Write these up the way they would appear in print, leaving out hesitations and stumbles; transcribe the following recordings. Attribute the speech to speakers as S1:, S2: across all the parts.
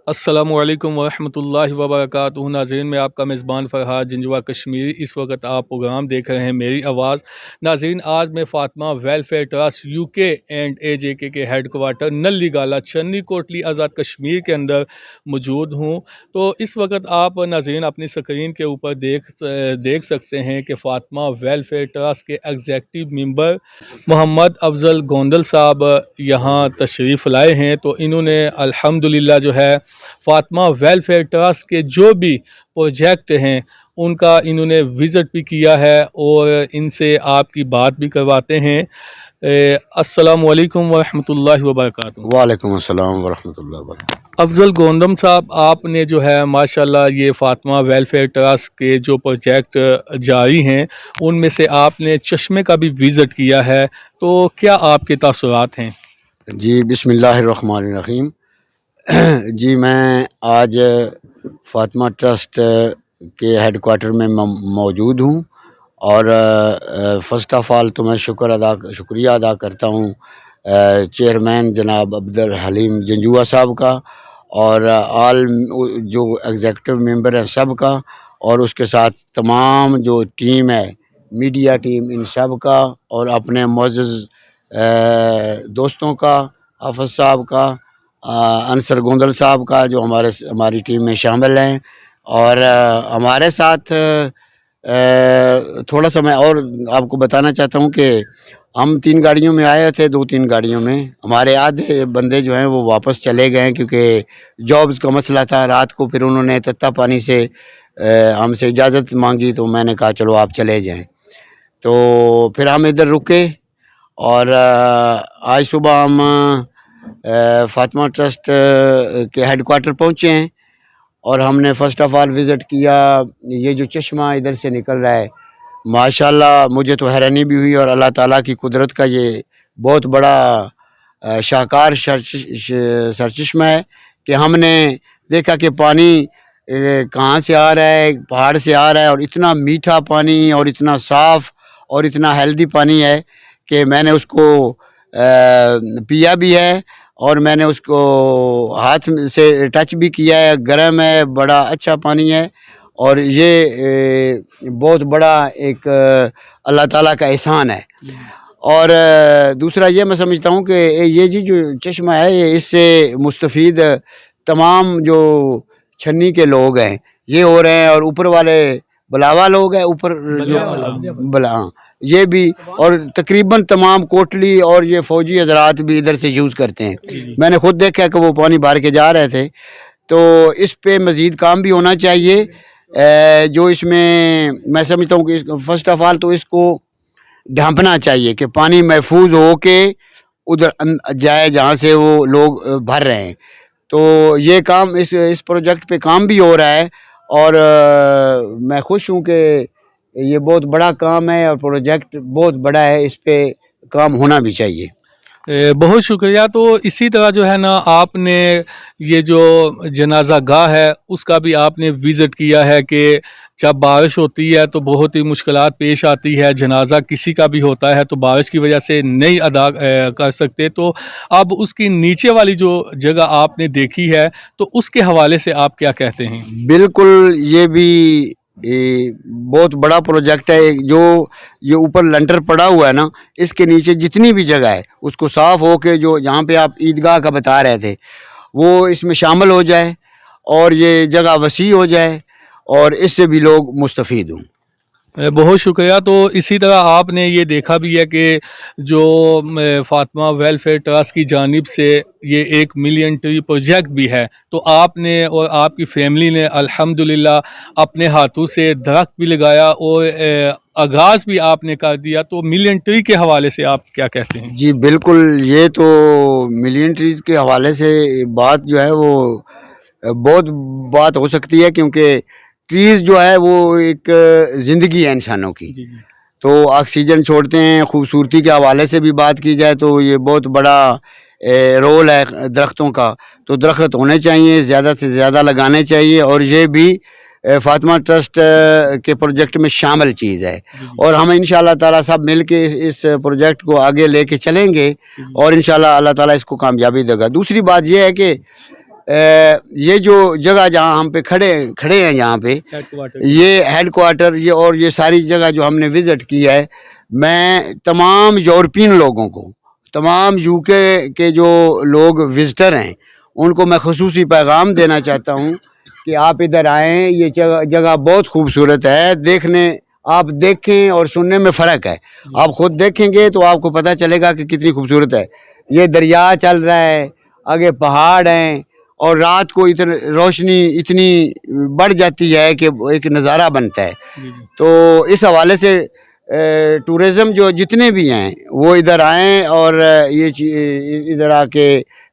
S1: السلام علیکم ورحمۃ اللہ وبرکاتہ ناظرین، میں آپ کا میزبان فرحات جنجوا کشمیری۔ اس وقت آپ پروگرام دیکھ رہے ہیں میری آواز۔ ناظرین، آج میں فاطمہ ویلفیئر ٹرسٹ یو کے اینڈ اے جے کے ہیڈ کوارٹر نلی گالا چنی کوٹلی آزاد کشمیر کے اندر موجود ہوں۔ تو اس وقت آپ ناظرین اپنی سکرین کے اوپر دیکھ سکتے ہیں کہ فاطمہ ویلفیئر ٹرسٹ کے ایگزیکٹو ممبر محمد افضل گوندل صاحب یہاں تشریف لائے ہیں۔ تو انہوں نے الحمدللہ جو ہے فاطمہ ویلفیئر ٹرسٹ کے جو بھی پروجیکٹ ہیں ان کا انہوں نے وزٹ بھی کیا ہے اور ان سے آپ کی بات بھی کرواتے ہیں۔ السلام علیکم ورحمۃ اللہ وبرکاتہ۔
S2: وعلیکم السلام ورحمۃ اللہ وبرکاتہ۔
S1: افضل گوندم صاحب، آپ نے جو ہے ماشاءاللہ یہ فاطمہ ویلفیئر ٹرسٹ کے جو پروجیکٹ جاری ہیں ان میں سے آپ نے چشمے کا بھی وزٹ کیا ہے، تو کیا آپ کے تاثرات ہیں؟
S2: جی بسم اللہ الرحمن الرحیم۔ جی میں آج فاطمہ ٹرسٹ کے ہیڈ کوارٹر میں موجود ہوں، اور فرسٹ آف آل تو میں شکریہ ادا کرتا ہوں چیئرمین جناب عبدالحلیم جنجوا صاحب کا، اور آل جو ایگزیکٹو ممبر ہیں سب کا، اور اس کے ساتھ تمام جو ٹیم ہے، میڈیا ٹیم، ان سب کا، اور اپنے معزز دوستوں کا، حافظ صاحب کا، انصر گوندل صاحب کا، جو ہماری ٹیم میں شامل ہیں۔ اور ہمارے ساتھ تھوڑا سا میں اور آپ کو بتانا چاہتا ہوں کہ ہم 3 گاڑیوں میں آئے تھے، 2-3 گاڑیوں میں ہمارے آدھے بندے جو ہیں وہ واپس چلے گئے ہیں کیونکہ جابز کا مسئلہ تھا رات کو۔ پھر انہوں نے تتا پانی سے ہم سے اجازت مانگی، تو میں نے کہا چلو آپ چلے جائیں، تو پھر ہم ادھر رکے، اور آج صبح ہم فاطمہ ٹرسٹ کے ہیڈ کوارٹر پہنچے ہیں، اور ہم نے فرسٹ آف آل وزٹ کیا یہ جو چشمہ ادھر سے نکل رہا ہے۔ ماشاءاللہ مجھے تو حیرانی بھی ہوئی، اور اللہ تعالیٰ کی قدرت کا یہ بہت بڑا شاہکار سرچشمہ ہے کہ ہم نے دیکھا کہ پانی کہاں سے آ رہا ہے، پہاڑ سے آ رہا ہے، اور اتنا میٹھا پانی اور اتنا صاف اور اتنا ہیلدی پانی ہے کہ میں نے اس کو پیا بھی ہے، اور میں نے اس کو ہاتھ سے ٹچ بھی کیا ہے۔ گرم ہے، بڑا اچھا پانی ہے، اور یہ بہت بڑا ایک اللہ تعالیٰ کا احسان ہے۔ اور دوسرا یہ میں سمجھتا ہوں کہ یہ جو چشمہ ہے یہ اس سے مستفید تمام جو چھنی کے لوگ ہیں یہ ہو رہے ہیں، اور اوپر والے بلاوا لوگ ہیں، اوپر جو یہ بھی، اور تقریباً تمام کوٹلی اور یہ فوجی حضرات بھی ادھر سے یوز کرتے ہیں۔ میں نے خود دیکھا کہ وہ پانی بھر کے جا رہے تھے، تو اس پہ مزید کام بھی ہونا چاہیے۔ جو اس میں سمجھتا ہوں کہ فرسٹ آف آل تو اس کو ڈھانپنا چاہیے کہ پانی محفوظ ہو کے ادھر جائے جہاں سے وہ لوگ بھر رہے ہیں۔ تو یہ کام اس پروجیکٹ پہ کام بھی ہو رہا ہے، اور میں خوش ہوں کہ یہ بہت بڑا کام ہے اور پروجیکٹ بہت بڑا ہے، اس پہ کام ہونا بھی چاہیے۔
S1: بہت شکریہ۔ تو اسی طرح جو ہے نا آپ نے یہ جو جنازہ گاہ ہے اس کا بھی آپ نے وزٹ کیا ہے کہ جب بارش ہوتی ہے تو بہت ہی مشکلات پیش آتی ہے، جنازہ کسی کا بھی ہوتا ہے تو بارش کی وجہ سے نہیں ادا کر سکتے، تو اب اس کی نیچے والی جو جگہ آپ نے دیکھی ہے تو اس کے حوالے سے آپ کیا کہتے ہیں؟
S2: بالکل، یہ بھی بہت بڑا پروجیکٹ ہے۔ جو یہ اوپر لنٹر پڑا ہوا ہے نا، اس کے نیچے جتنی بھی جگہ ہے اس کو صاف ہو کے، جو جہاں پہ آپ عیدگاہ کا بتا رہے تھے، وہ اس میں شامل ہو جائے اور یہ جگہ وسیع ہو جائے، اور اس سے بھی لوگ مستفید ہوں۔
S1: بہت شکریہ۔ تو اسی طرح آپ نے یہ دیکھا بھی ہے کہ جو فاطمہ ویلفیئر ٹرسٹ کی جانب سے یہ 1 ملین ٹری پروجیکٹ بھی ہے، تو آپ نے اور آپ کی فیملی نے الحمدللہ اپنے ہاتھوں سے درخت بھی لگایا اور آغاز بھی آپ نے کر دیا، تو ملین ٹری کے حوالے سے آپ کیا کہتے ہیں؟
S2: جی بالکل، یہ تو ملین ٹریز کے حوالے سے بات جو ہے وہ بہت بات ہو سکتی ہے، کیونکہ ٹریز جو ہے وہ ایک زندگی ہے انسانوں کی، تو آکسیجن چھوڑتے ہیں۔ خوبصورتی کے حوالے سے بھی بات کی جائے تو یہ بہت بڑا رول ہے درختوں کا، تو درخت ہونے چاہیے، زیادہ سے زیادہ لگانے چاہیے، اور یہ بھی فاطمہ ٹرسٹ کے پروجیکٹ میں شامل چیز ہے، اور ہم انشاءاللہ تعالیٰ سب مل کے اس پروجیکٹ کو آگے لے کے چلیں گے، اور انشاءاللہ اللہ تعالیٰ اس کو کامیابی دے گا۔ دوسری بات یہ ہے کہ یہ جو جگہ جہاں ہم پہ کھڑے ہیں یہاں پہ
S1: ہیڈ کوارٹر
S2: یہ ہیڈ کوارٹر یہ ساری جگہ جو ہم نے وزٹ کی ہے، میں تمام یورپین لوگوں کو، تمام یو کے جو لوگ وزٹر ہیں ان کو میں خصوصی پیغام دینا چاہتا ہوں کہ آپ ادھر آئیں، یہ جگہ بہت خوبصورت ہے، آپ دیکھیں اور سننے میں فرق ہے، آپ خود دیکھیں گے تو آپ کو پتہ چلے گا کہ کتنی خوبصورت ہے۔ یہ دریا چل رہا ہے، آگے پہاڑ ہیں، اور رات کو روشنی اتنی بڑھ جاتی ہے کہ ایک نظارہ بنتا ہے۔ تو اس حوالے سے ٹورزم جو جتنے بھی ہیں وہ ادھر آئیں اور یہ ادھر آ کے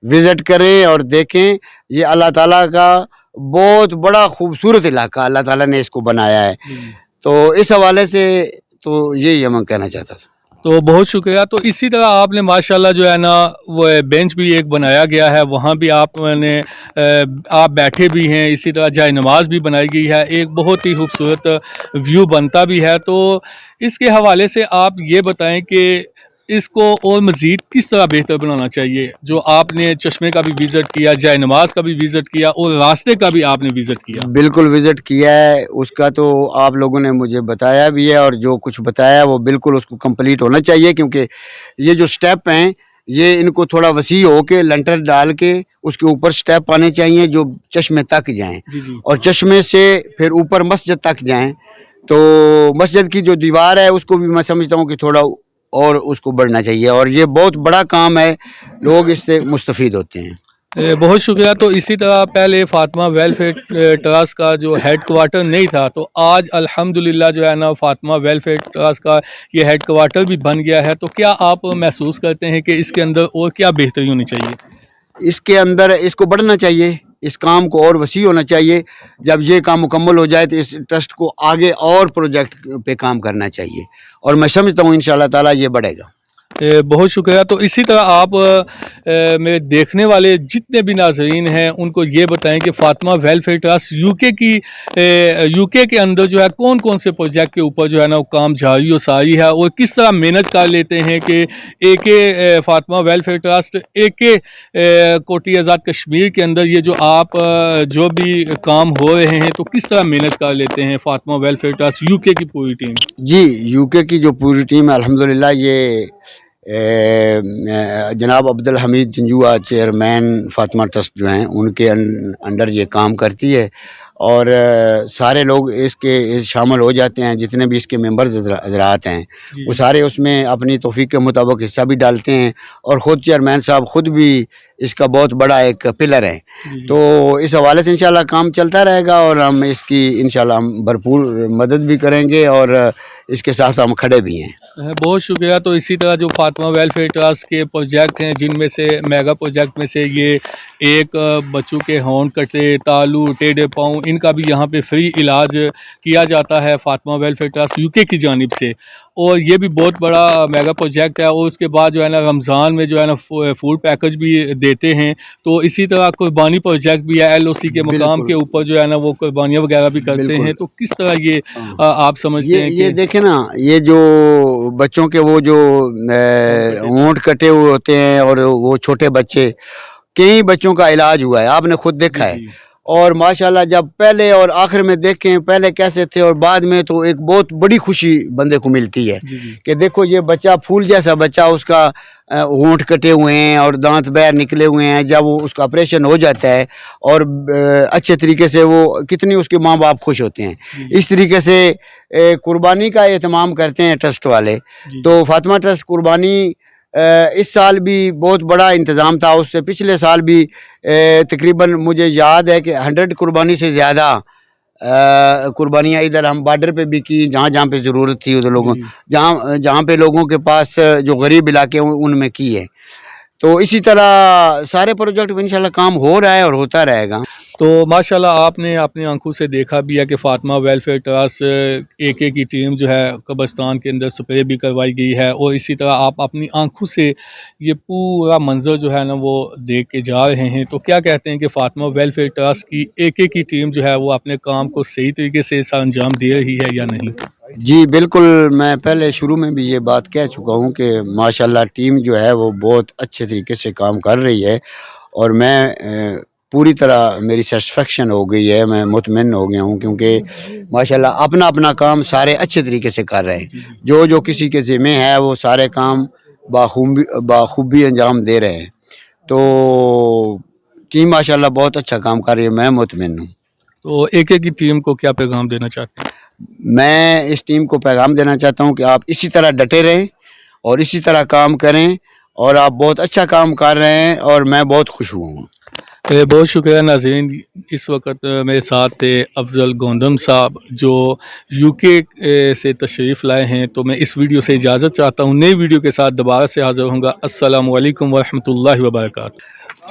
S2: وزٹ کریں اور دیکھیں۔ یہ اللہ تعالیٰ کا بہت بڑا خوبصورت علاقہ اللہ تعالیٰ نے اس کو بنایا ہے۔ تو اس حوالے سے تو یہی ہم کہنا چاہتا تھا۔
S1: تو بہت شکریہ۔ تو اسی طرح آپ نے ماشاءاللہ جو ہے نا وہ بینچ بھی ایک بنایا گیا ہے، وہاں بھی آپ بیٹھے بھی ہیں، اسی طرح جائے نماز بھی بنائی گئی ہے، ایک بہت ہی خوبصورت ویو بنتا بھی ہے۔ تو اس کے حوالے سے آپ یہ بتائیں کہ اس کو اور مزید کس طرح بہتر بنانا چاہیے؟ جو آپ نے چشمے کا بھی وزٹ کیا، جائے نماز کا بھی وزٹ کیا اور راستے کا بھی آپ نے وزٹ کیا۔
S2: بالکل وزٹ کیا ہے، اس کا تو آپ لوگوں نے مجھے بتایا بھی ہے، اور جو کچھ بتایا وہ بالکل اس کو کمپلیٹ ہونا چاہیے، کیونکہ یہ جو سٹیپ ہیں یہ ان کو تھوڑا وسیع ہو کے لنٹر ڈال کے اس کے اوپر سٹیپ آنے چاہیے جو چشمے تک جائیں، اور چشمے سے پھر اوپر مسجد تک جائیں۔ تو مسجد کی جو دیوار ہے اس کو بھی میں سمجھتا ہوں کہ تھوڑا اور اس کو بڑھنا چاہیے، اور یہ بہت بڑا کام ہے، لوگ اس سے مستفید ہوتے ہیں۔
S1: بہت شکریہ۔ تو اسی طرح پہلے فاطمہ ویلفیئر ٹرسٹ کا جو ہیڈ کوارٹر نہیں تھا، تو آج الحمدللہ جو ہے نا فاطمہ ویلفیئر ٹرسٹ کا یہ ہیڈ کوارٹر بھی بن گیا ہے۔ تو کیا آپ محسوس کرتے ہیں کہ اس کے اندر اور کیا بہتری ہونی چاہیے؟
S2: اس کے اندر اس کو بڑھنا چاہیے، اس کام کو اور وسیع ہونا چاہیے۔ جب یہ کام مکمل ہو جائے تو اس ٹرسٹ کو آگے اور پروجیکٹ پہ کام کرنا چاہیے، اور میں سمجھتا ہوں انشاءاللہ تعالی یہ بڑھے گا۔
S1: بہت شکریہ۔ تو اسی طرح آپ میرے دیکھنے والے جتنے بھی ناظرین ہیں ان کو یہ بتائیں کہ فاطمہ ویلفیئر ٹرسٹ یو کے اندر جو ہے کون کون سے پروجیکٹ کے اوپر جو ہے نا وہ کام جاری و ساری ہے، اور کس طرح مینج کر لیتے ہیں کہ فاطمہ ویلفیئر ٹرسٹ کوٹی آزاد کشمیر کے اندر یہ جو بھی کام ہو رہے ہیں تو کس طرح مینج کر لیتے ہیں فاطمہ ویلفیئر ٹرسٹ یو کے کی پوری ٹیم؟
S2: جی، یو کے کی جو پوری ٹیم ہے الحمدللہ، یہ جناب عبدالحمید جنجوعہ چیئرمین فاطمہ ٹرسٹ جو ہیں ان کے انڈر یہ کام کرتی ہے، اور سارے لوگ اس کے شامل ہو جاتے ہیں، جتنے بھی اس کے ممبرز حضرات ہیں وہ سارے اس میں اپنی توفیق کے مطابق حصہ بھی ڈالتے ہیں، اور خود چیئرمین صاحب خود بھی اس کا بہت بڑا ایک پلر ہے۔ تو اس حوالے سے انشاءاللہ کام چلتا رہے گا، اور ہم اس کی انشاءاللہ ہم بھرپور مدد بھی کریں گے، اور اس کے ساتھ ہم کھڑے بھی ہیں۔
S1: بہت شکریہ۔ تو اسی طرح جو فاطمہ ویلفیئر ٹرسٹ کے پروجیکٹ ہیں، جن میں سے میگا پروجیکٹ میں سے یہ ایک بچوں کے ہون کٹے، تالو، ٹیڑھے پاؤں، ان کا بھی یہاں پہ فری علاج کیا جاتا ہے فاطمہ ویلفیئر ٹرسٹ یو کے کی جانب سے، اور یہ بھی بہت بڑا میگا پروجیکٹ ہے۔ اور اس کے بعد جو ہے نا رمضان میں جو ہے نا فوڈ پیکج بھی دیتے ہیں۔ تو اسی طرح قربانی پروجیکٹ بھی ہے، ایل او سی کے مقام کے اوپر جو ہے نا وہ قربانیاں وغیرہ بھی کرتے ہیں۔ تو کس طرح یہ آپ سمجھتے ہیں؟
S2: یہ دیکھیں نا، یہ جو بچوں کے وہ جو اونٹ کٹے ہوئے ہوتے ہیں، اور وہ چھوٹے بچے، کئی بچوں کا علاج ہوا ہے، آپ نے خود دیکھا ہے، اور ماشاءاللہ جب پہلے اور آخر میں دیکھیں پہلے کیسے تھے اور بعد میں، تو ایک بہت بڑی خوشی بندے کو ملتی ہے کہ دیکھو یہ بچہ پھول جیسا بچہ، اس کا ہونٹ کٹے ہوئے ہیں اور دانت باہر نکلے ہوئے ہیں، جب وہ اس کا آپریشن ہو جاتا ہے اور اچھے طریقے سے وہ کتنی اس کے ماں باپ خوش ہوتے ہیں۔ اس طریقے سے قربانی کا اہتمام کرتے ہیں ٹرسٹ والے۔ تو فاطمہ ٹرسٹ قربانی اس سال بھی بہت بڑا انتظام تھا، اس سے پچھلے سال بھی تقریباً مجھے یاد ہے کہ 100 قربانی سے زیادہ قربانیاں ادھر ہم بارڈر پہ بھی کی، جہاں جہاں پہ ضرورت تھی ادھر لوگوں، جہاں پہ لوگوں کے پاس جو غریب علاقے ہیں ان میں کی ہے۔ تو اسی طرح سارے پروجیکٹ میں انشاءاللہ کام ہو رہا ہے اور ہوتا رہے گا۔
S1: تو ماشاءاللہ آپ نے اپنی آنکھوں سے دیکھا بھی ہے کہ فاطمہ ویلفیئر ٹرسٹ کی ٹیم جو ہے قبرستان کے اندر سپرے بھی کروائی گئی ہے، اور اسی طرح آپ اپنی آنکھوں سے یہ پورا منظر جو ہے نا وہ دیکھ کے جا رہے ہیں۔ تو کیا کہتے ہیں کہ فاطمہ ویلفیئر ٹرسٹ کی ٹیم جو ہے وہ اپنے کام کو صحیح طریقے سے سر انجام دے رہی ہے یا نہیں؟
S2: جی بالکل، میں پہلے شروع میں بھی یہ بات کہہ چکا ہوں کہ ماشاءاللہ ٹیم جو ہے وہ بہت اچھے طریقے سے کام کر رہی ہے، اور میں پوری طرح میری سیٹسفیکشن ہو گئی ہے، میں مطمئن ہو گیا ہوں، کیونکہ ماشاءاللہ اپنا اپنا کام سارے اچھے طریقے سے کر رہے ہیں، جو کسی کے ذمہ ہے وہ سارے کام بخوبی انجام دے رہے ہیں، تو ٹیم ماشاءاللہ بہت اچھا کام کر رہی ہے، میں مطمئن ہوں۔
S1: تو ایک ایک کی ٹیم کو کیا پیغام دینا چاہتے ہیں؟
S2: میں اس ٹیم کو پیغام دینا چاہتا ہوں کہ آپ اسی طرح ڈٹے رہیں اور اسی طرح کام کریں، اور آپ بہت اچھا کام کر رہے ہیں اور میں بہت خوش ہوں۔
S1: بہت شکریہ ناظرین، اس وقت میرے ساتھ تھے افضل گوندم صاحب جو یو کے سے تشریف لائے ہیں، تو میں اس ویڈیو سے اجازت چاہتا ہوں، نئی ویڈیو کے ساتھ دوبارہ سے حاضر ہوں گا۔ السلام علیکم ورحمۃ اللہ وبرکاتہ۔